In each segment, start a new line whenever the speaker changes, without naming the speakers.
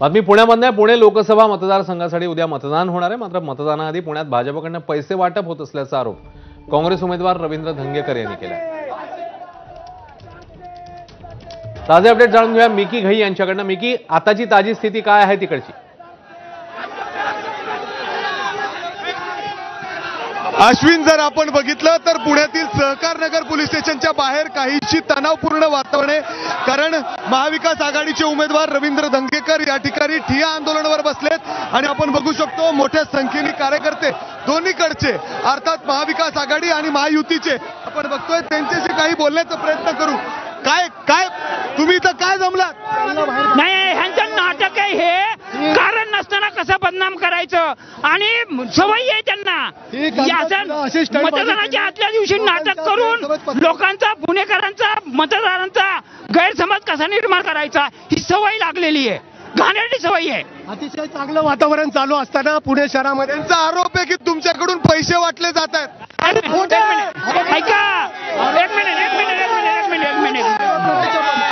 बातमी पुण्यामधल्या पुणे लोकसभा मतदारसंघासाठी उद्या मतदान होणार आहे। मात्र मतदानाआधी पुण्यात भाजपकडून पैसे वाटप होत असल्याचा आरोप काँग्रेस उमेदवार रवींद्र धंगेकर यांनी केला आहे। ताजे अपडेट जाणून घेऊया मिकी घई यांच्याकडून। मिकी, आताची ताजी स्थिती काय आहे तिकडची?
अश्विन, जर आपण बघितलं तर पुण्यातील सहकार नगर पोलीस स्टेशनच्या बाहेर काहीशी तणावपूर्ण वातावरण आहे, कारण महाविकास आघाडीचे उमेदवार रवींद्र धंगेकर या ठिकाणी ठिय्या आंदोलनावर बसलेत आणि आपण बघू शकतो मोठ्या संख्येने कार्यकर्ते दोन्हीकडचे अर्थात महाविकास आघाडी आणि महायुतीचे आपण बघतोय, त्यांच्याशी काही बोलण्याचा प्रयत्न करू। काय काय तुम्ही इथं काय जमलात?
नाही, ह्यांचं नाटक आहे हे, कारण नसताना कसं बदनाम करायचं आणि सवय आहे त्यांना मतदानाच्या आदल्या दिवशी नाटक करून लोकांचा, पुणेकरांचा, मतदारांचा गैरसमज कसा निर्माण करायचा ही सवय लागलेली आहे, घाणेरडी सवय आहे।
अतिशय चांगलं वातावरण चालू असताना पुणे शहरामध्ये
त्यांचा आरोप आहे की तुमच्याकडून पैसे वाटले जात आहेत।
ऐका, एक मिनिट,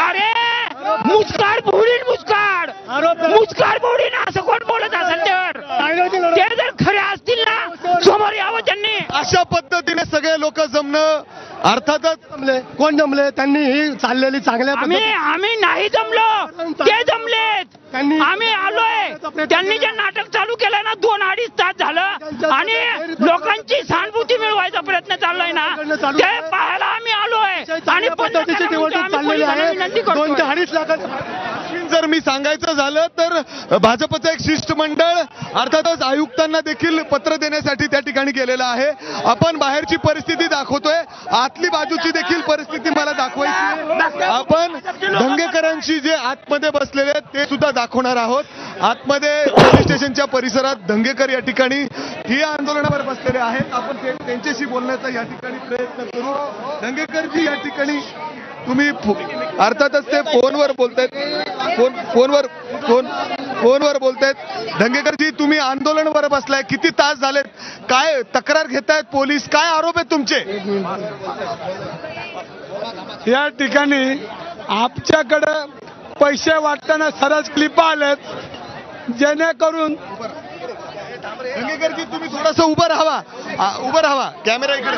अरे मुस्काड फोडीन, मुस्काड फोडीन असं कोण बोलत असेल तर ते जर खरे असतील ना समोर यावं त्यांनी।
अशा पद्धतीने सगळे लोक जमणं अर्थातच
कोण जमले? त्यांनी ही चाललेली चांगल्या
आम्ही नाही जमलो, ते जमलेत। आम्ही आलोय, त्यांनी जे नाटक चालू केलंय ना 2-2.5 तास झालं आणि लोकांची सहानुभूती मिळवायचा प्रयत्न चाललाय ना, ते पाहायला आम्ही आलोय आणि
पद्धतीची निवडणूक चाललेली आहे। 2-2.5 लाख
जर मी सांगायचं झालं तर भाजपचं एक शिष्टमंडळ अर्थातच आयुक्तांना देखील पत्र देण्यासाठी त्या ठिकाणी गेलेलं आहे। आपण बाहेरची परिस्थिती दाखवतोय, आतली बाजूची देखील परिस्थिती मला दाखवायची। आपण धंगेकरांशी जे आतमध्ये बसलेले आहेत ते सुद्धा दाखवणार आहोत। आतमध्ये पोलीस स्टेशनच्या परिसरात धंगेकर या ठिकाणी ठिय्या आंदोलनावर बसलेले आहेत। आपण त्यांच्याशी बोलण्याचा या ठिकाणी प्रयत्न करू। धंगेकरजी या ठिकाणी तुम्ही अर्थातच ते फोनवर बोलतायत, फोनवर बोलतायत। धंगेकरजी, तुम्ही आंदोलनावर बसलाय, किती तास झालेत? काय तक्रार घेतायत पोलीस? काय आरोप आहेत तुमचे?
या ठिकाणी आमच्याकडे पैसे वाटताना सरस क्लिप आलेत, जेणेकरून
धंगेकरजी तुम्ही थोडस उभं राहावा, कॅमेरा इकडे।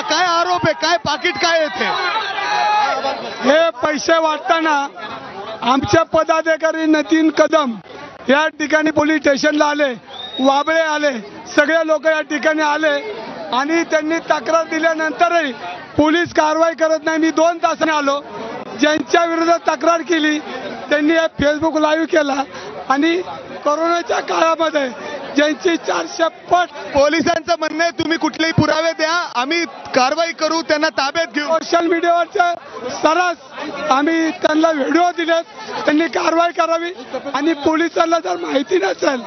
काय आरोप आहे? काय पाकिट काय येते?
हे पैसे वाटताना आमचे पदाधिकारी नितीन कदम या ठिकाणी पोलीस स्टेशनला आले, वाबळे आले, सगळे लोक या ठिकाणी आले आणि त्यांनी तक्रार दिल्यानंतरही पोलीस कारवाई करत नाही। मी 2 तासाने आलो, ज्यांच्या विरोधात तक्रार केली त्यांनी फेसबुक लाईव्ह केला आणि कोरोनाच्या काळामध्ये ज्यांची 400 पट
पोलिसांचं म्हणणं आहे तुम्ही कुठलेही पुरावे द्या, आम्ही कारवाई करू, त्यांना ताब्यात घेऊ।
सोशल मीडियावरचे सरस आम्ही त्यांना व्हिडिओ दिलेत, त्यांनी कारवाई करावी आणि पोलिसांना जर माहिती नसेल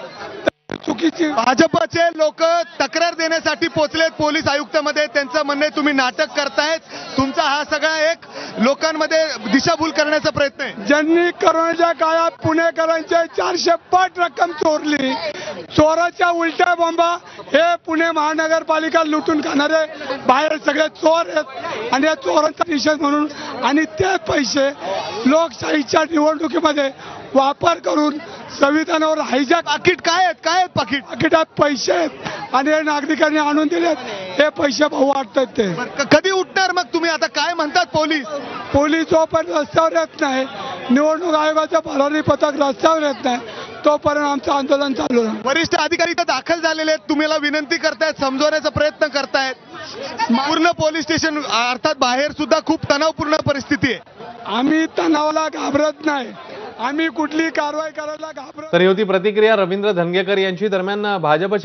चुकीची।
भाजपचे लोक तक्रार देण्यासाठी पोहोचलेत पोलीस आयुक्तांमध्ये, त्यांचं म्हणणं आहे तुम्ही नाटक करतायत, तुमचा हा सगळा एक लोकांमध्ये दिशाभूल करण्याचा प्रयत्न आहे।
ज्यांनी कोरोनाच्या काळात पुणेकरांचे 400 पट रक्कम चोरली, चोराच्या उलट्या बॉम्बा हे पुणे महानगरपालिका लुटून खाणारे बाहेर सगळे चोर आहेत आणि या चोरांचा निषेध म्हणून आणि ते पैसे लोकशाहीच्या निवडणुकीमध्ये वापर करून संविधानावर हायजॅक।
पाकिट काय आहेत?
पाकिटात पैसे आहेत आणि नागरिकांनी आणून दिलेत, हे पैसे भाऊ वाटतात ते।
कधी उठणार मग तुम्ही? आता काय म्हणतात
पोलीस जोपर्यंत रस्त्यावर येत नाही, निवडणूक आयोगाचं भरारी पथक रस्त्यावर येत नाही, तोपर्यंत आमचं आंदोलन चालू आहे।
वरिष्ठ अधिकारी तर दाखल झालेले आहेत, तुम्हाला विनंती करतायत, समजवण्याचा प्रयत्न करतायत। पूर्ण पोलीस स्टेशन अर्थात बाहेर सुद्धा खूप तणावपूर्ण परिस्थिती आहे।
आम्ही तणावाला घाबरत नाही, आम्ही कुठली कारवाई करायला घाबरत।
तर ही होती प्रतिक्रिया रवींद्र धंगेकर यांची। दरम्यान भाजपचे